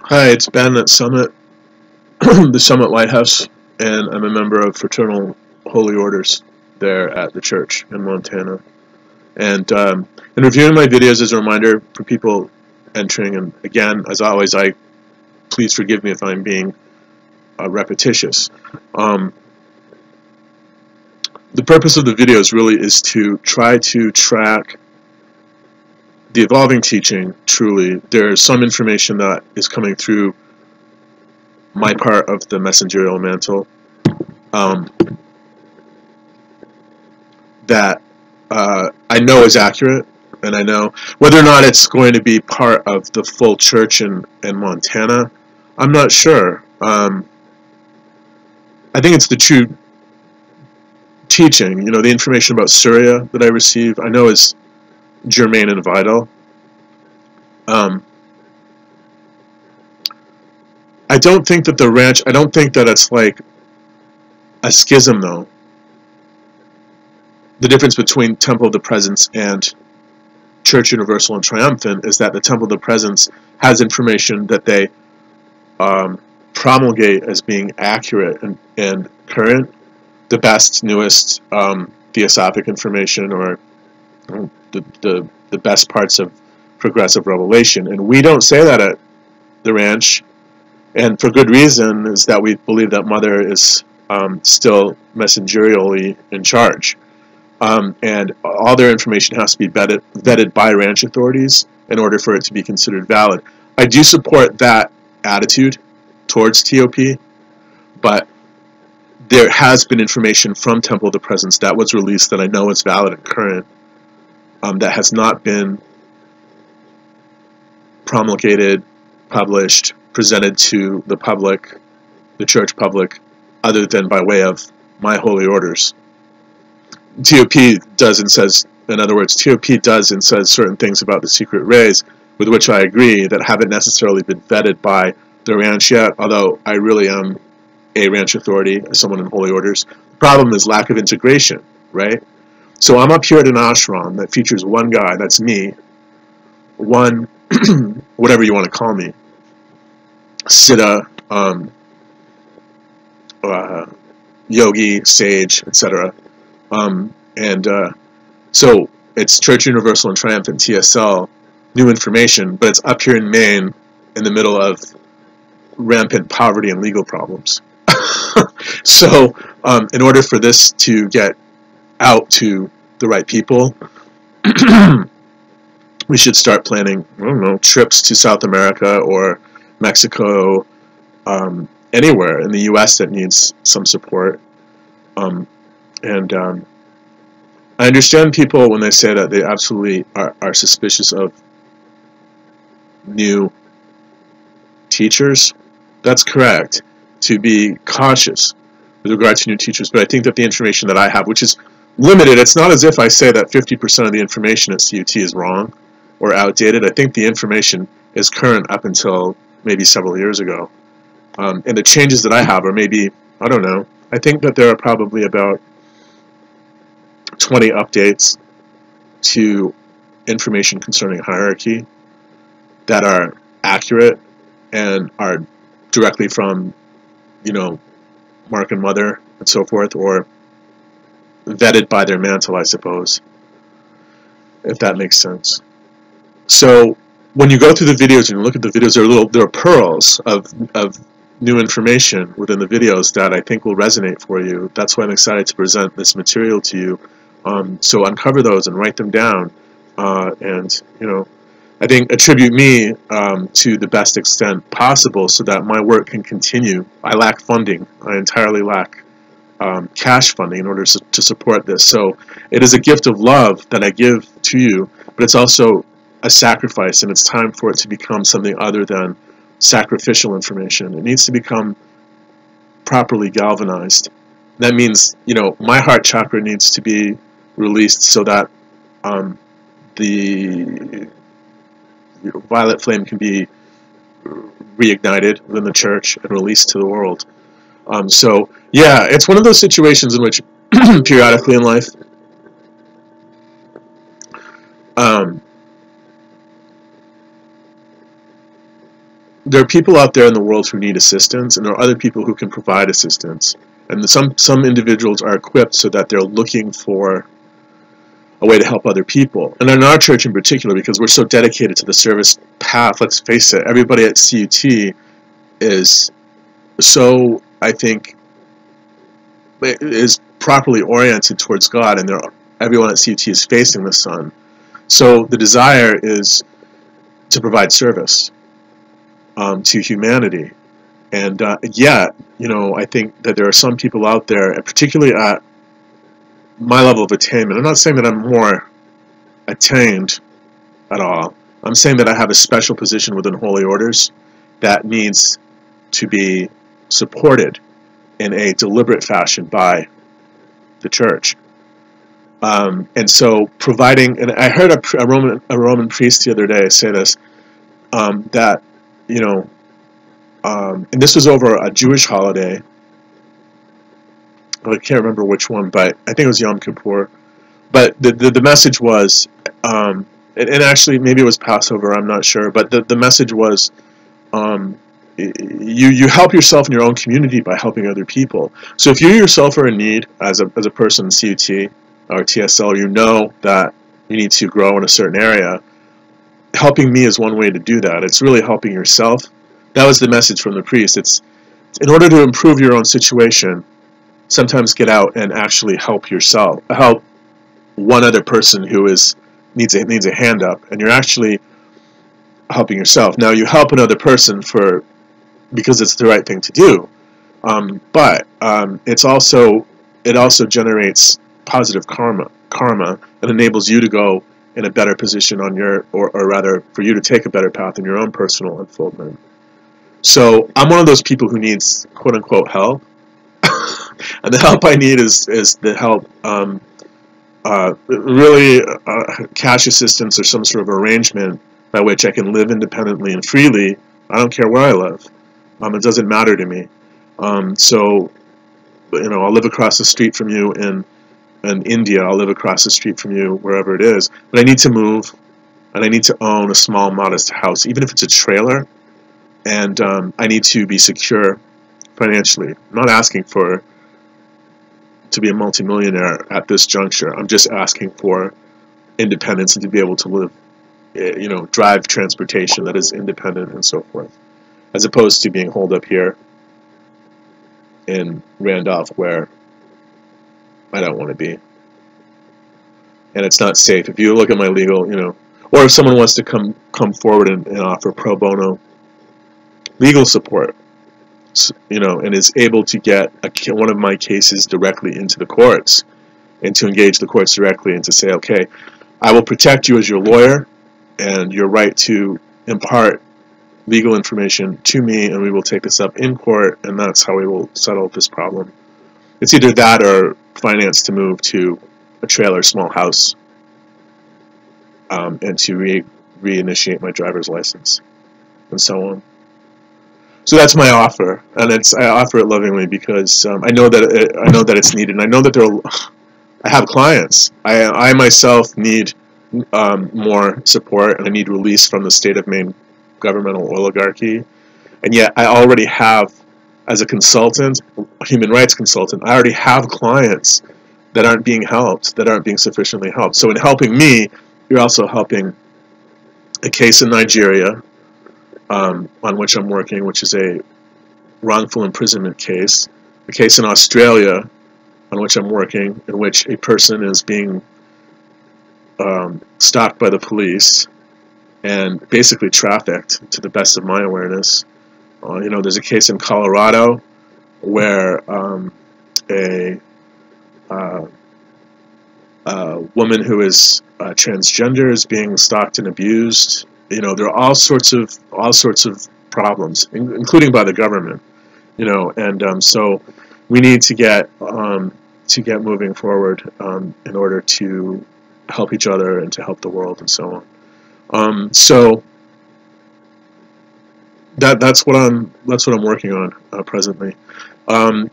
Hi, it's Ben at Summit, the Summit Lighthouse, and I'm a member of Fraternal Holy Orders there at the church in Montana. And in reviewing my videos as a reminder for people entering, and again, as always, please forgive me if I'm being repetitious. The purpose of the videos really is to try to track the evolving teaching. Truly, there's some information that is coming through my part of the messengerial mantle that I know is accurate, and I know whether or not it's going to be part of the full church in Montana. I'm not sure. I think it's the true teaching. You know, the information about Syria that I receive, I know is germane and vital. I don't think that the ranch. I don't think that it's like a schism, though. The difference between Temple of the Presence and Church Universal and Triumphant is that the Temple of the Presence has information that they promulgate as being accurate and current, the best, newest theosophic information, or the best parts of progressive revelation. And we don't say that at the ranch, and for good reason, is that we believe that Mother is still messengerially in charge. And all their information has to be vetted by ranch authorities in order for it to be considered valid. I do support that attitude towards TOP, but there has been information from Temple of the Presence that was released that I know is valid and current, that has not been promulgated, published, presented to the public, the church public, other than by way of my holy orders. TOP does and says, in other words, TOP does and says certain things about the secret rays, with which I agree, that haven't necessarily been vetted by the ranch yet, although I really am a ranch authority, someone in holy orders. The problem is lack of integration, right? So I'm up here at an ashram that features one guy, that's me, one, whatever you want to call me, siddha, yogi, sage, etc. So it's Church Universal and Triumphant TSL, new information, but it's up here in Maine in the middle of rampant poverty and legal problems. So in order for this to get out to the right people, we should start planning, I don't know, trips to South America or Mexico, anywhere in the U.S. that needs some support. I understand people when they say that they absolutely are suspicious of new teachers. That's correct, to be cautious with regard to new teachers, but I think that the information that I have, which is limited, it's not as if I say that 50% of the information at CUT is wrong or outdated. I think the information is current up until maybe several years ago. And the changes that I have are maybe, I don't know, I think that there are probably about 20 updates to information concerning hierarchy that are accurate and are directly from, you know, Mark and Mother and so forth, or vetted by their mantle, I suppose, if that makes sense. So when you go through the videos and you look at the videos, there are pearls of new information within the videos that I think will resonate for you. That's why I'm excited to present this material to you. So uncover those and write them down, and you know, I think attribute me to the best extent possible so that my work can continue. I lack funding. I entirely lack cash funding in order to support this. So it is a gift of love that I give to you, but it's also a sacrifice, and it's time for it to become something other than sacrificial information. It needs to become properly galvanized. That means, you know, my heart chakra needs to be released so that the violet flame can be reignited within the church and released to the world. So yeah, it's one of those situations in which periodically in life, there are people out there in the world who need assistance, and there are other people who can provide assistance. And some individuals are equipped so that they're looking for a way to help other people. And in our church in particular, because we're so dedicated to the service path, let's face it, everybody at CUT is so, I think, is properly oriented towards God, and everyone at CUT is facing the sun. So the desire is to provide service to humanity. And yet, I think that there are some people out there, and particularly at my level of attainment. I'm not saying that I'm more attained at all. I'm saying that I have a special position within holy orders that needs to be supported in a deliberate fashion by the church. And so providing, and I heard a Roman priest the other day say this, that, and this was over a Jewish holiday. I can't remember which one, but I think it was Yom Kippur. But the message was, and actually maybe it was Passover, I'm not sure, but the message was, you help yourself in your own community by helping other people. So if you yourself are in need as a person in CUT or TSL, you know that you need to grow in a certain area, helping me is one way to do that. It's really helping yourself. That was the message from the priest. It's in order to improve your own situation, sometimes get out and actually help yourself, help one other person who needs a hand up, and you're actually helping yourself. Now you help another person because it's the right thing to do, but it also generates positive karma and enables you to go in a better position on or rather for you to take a better path in your own personal unfoldment. So I'm one of those people who needs quote unquote help. And the help I need is the help, cash assistance or some sort of arrangement by which I can live independently and freely. I don't care where I live. It doesn't matter to me. So, I'll live across the street from you in India. I'll live across the street from you wherever it is. But I need to move, and I need to own a small, modest house, even if it's a trailer. And I need to be secure financially. I'm not asking to be a multimillionaire at this juncture. I'm just asking for independence and to be able to live, drive transportation that is independent and so forth, as opposed to being holed up here in Randolph where I don't want to be. And it's not safe. If you look at my legal, or if someone wants to come forward and offer pro bono legal support, and is able to get one of my cases directly into the courts and to engage the courts directly and to say, okay, I will protect you as your lawyer and your right to impart legal information to me, and we will take this up in court, and that's how we will settle this problem. It's either that or finance to move to a trailer, small house, and to reinitiate my driver's license, and so on. So that's my offer, and I offer it lovingly because I know that it's needed, and I know that I have clients. I myself need more support, and I need release from the state of Maine governmental oligarchy, and yet I already have, as a consultant, a human rights consultant, I already have clients that aren't being helped, that aren't being sufficiently helped. So in helping me, you're also helping a case in Nigeria, on which I'm working, which is a wrongful imprisonment case, a case in Australia on which I'm working, in which a person is being stalked by the police and basically trafficked, to the best of my awareness. There's a case in Colorado where a woman who is transgender is being stalked and abused. There are all sorts of problems, including by the government. And so we need to get moving forward in order to help each other and to help the world and so on. So that's what I'm working on presently. I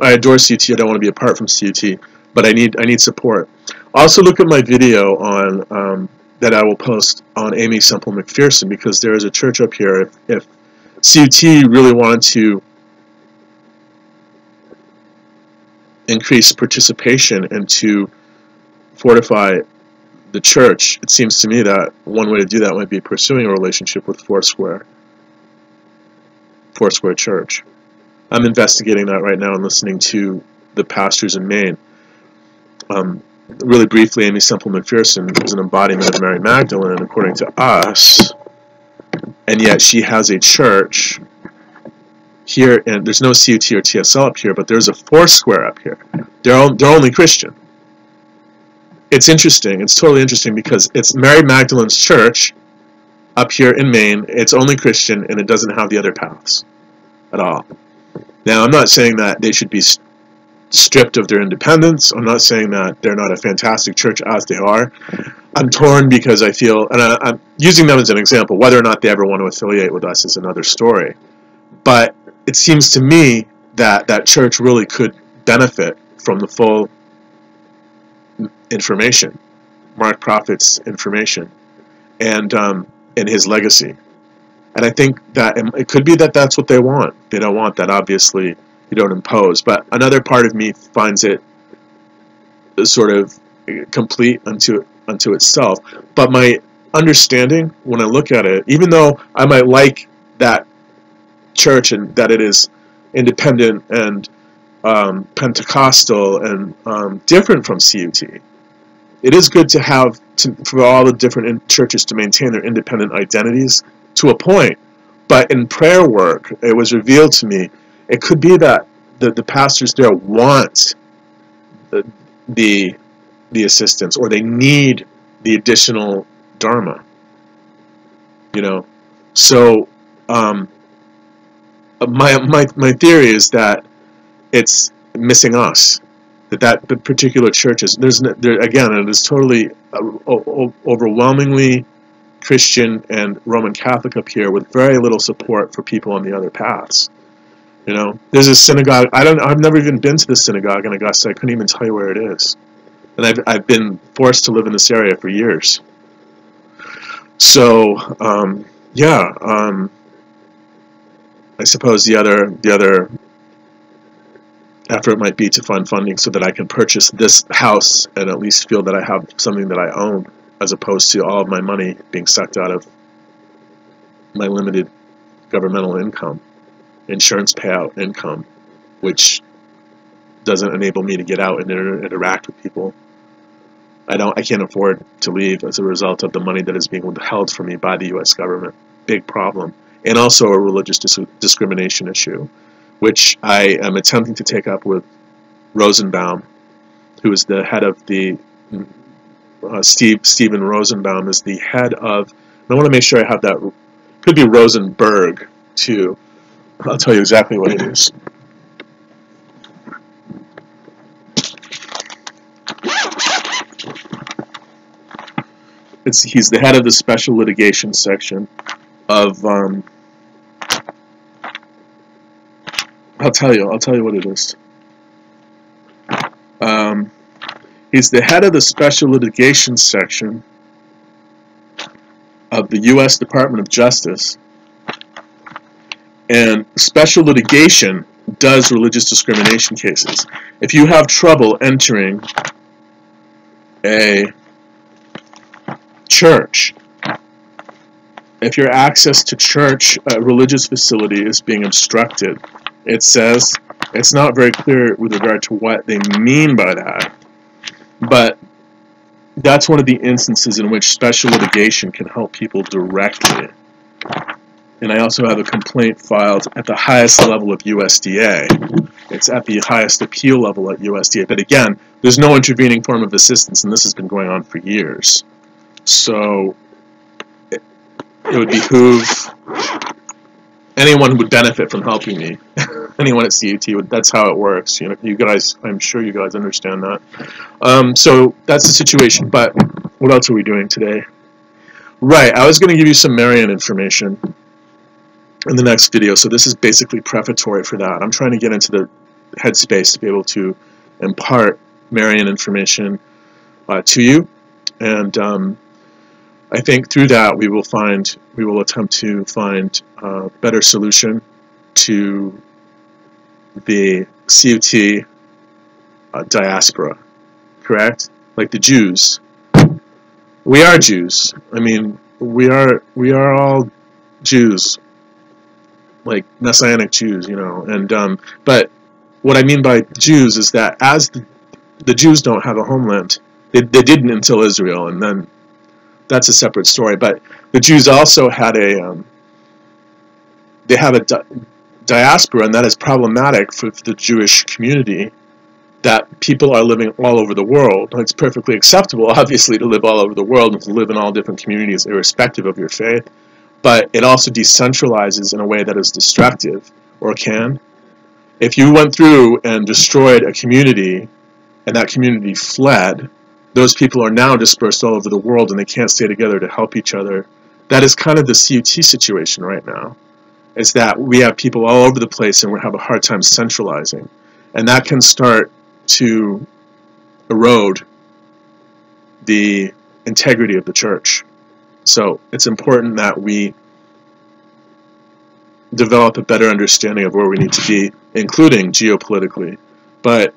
adore CUT. I don't want to be apart from CUT, but I need support. Also, look at my video on that I will post on Amy Semple McPherson, because there is a church up here. If CUT really wanted to increase participation and to fortify the church, it seems to me that one way to do that might be pursuing a relationship with Foursquare Church. I'm investigating that right now and listening to the pastors in Maine. Really briefly, Amy Semple McPherson is an embodiment of Mary Magdalene, according to us, and yet she has a church here, and there's no CUT or TSL up here, but there's a Foursquare up here. They're only Christian. It's interesting. It's totally interesting, because it's Mary Magdalene's church up here in Maine. It's only Christian, and it doesn't have the other paths at all. Now, I'm not saying that they should be stripped of their independence. I'm not saying that they're not a fantastic church, as they are. I'm torn, because I feel, and I'm using them as an example. Whether or not they ever want to affiliate with us is another story. But it seems to me that that church really could benefit from the full information, Mark Prophet's information, and his legacy. And I think that it could be that that's what they want. They don't want that, obviously. You don't impose. But another part of me finds it sort of complete unto itself. But my understanding, when I look at it, even though I might like that church and that it is independent and Pentecostal and different from CUT, it is good to have for all the different churches to maintain their independent identities to a point. But in prayer work, it was revealed to me, it could be that the pastors there want the assistance, or they need the additional dharma. So my theory is that it's missing us. That particular church is again, it is totally overwhelmingly Christian and Roman Catholic up here, with very little support for people on the other paths. There's a synagogue. I've never even been to the synagogue in Augusta. I couldn't even tell you where it is, and I've been forced to live in this area for years. So I suppose the other effort might be to find funding so that I can purchase this house and at least feel that I have something that I own, as opposed to all of my money being sucked out of my limited governmental income, insurance payout income, which doesn't enable me to get out and interact with people. I can't afford to leave as a result of the money that is being withheld from me by the U.S. government. Big problem. And also a religious discrimination issue, which I am attempting to take up with Rosenbaum, who is the head of the Stephen Rosenbaum is the head of, and I want to make sure I have that, could be Rosenberg too. I'll tell you exactly what it is. He's the head of the special litigation section of I'll tell you what it is. He's the head of the special litigation section of the U.S. Department of Justice, and special litigation does religious discrimination cases. If you have trouble entering a church, if your access to church, religious facility is being obstructed, it says, it's not very clear with regard to what they mean by that, but that's one of the instances in which special litigation can help people directly. And I also have a complaint filed at the highest level of USDA. It's at the highest appeal level at USDA. But again, there's no intervening form of assistance, and this has been going on for years. So it would behoove anyone who would benefit from helping me, anyone at CUT, that's how it works. You guys, I'm sure you guys understand that. So that's the situation. But what else are we doing today? Right, I was going to give you some Marian information in the next video, so this is basically prefatory for that. I'm trying to get into the headspace to be able to impart Marian information to you, and I think through that we will attempt to find a better solution to the CUT diaspora, correct? Like the Jews. We are Jews. I mean, we are all Jews, like Messianic Jews, And but what I mean by Jews is that as the Jews don't have a homeland, they didn't until Israel, and then that's a separate story. But the Jews also had they have a diaspora, and that is problematic for the Jewish community. That people are living all over the world. It's perfectly acceptable, obviously, to live all over the world and to live in all different communities, irrespective of your faith. But it also decentralizes in a way that is destructive, or can. If you went through and destroyed a community, and that community fled, those people are now dispersed all over the world, and they can't stay together to help each other. That is kind of the CUT situation right now. Is that we have people all over the place, and we have a hard time centralizing, and that can start to erode the integrity of the church. So it's important that we develop a better understanding of where we need to be, including geopolitically. But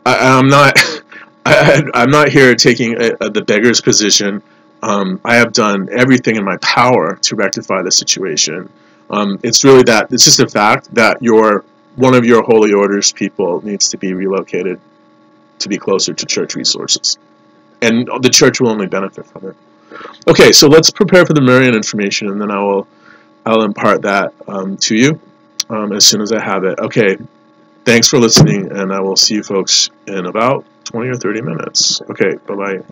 I'm not I'm not here taking the beggar's position. I have done everything in my power to rectify the situation. It's really that it's just a fact that one of your holy orders people needs to be relocated to be closer to church resources, and the church will only benefit from it. Okay, so let's prepare for the Marian information, and then I'll impart that to you as soon as I have it. Okay, thanks for listening, and I will see you folks in about 20 or 30 minutes. Okay, bye-bye.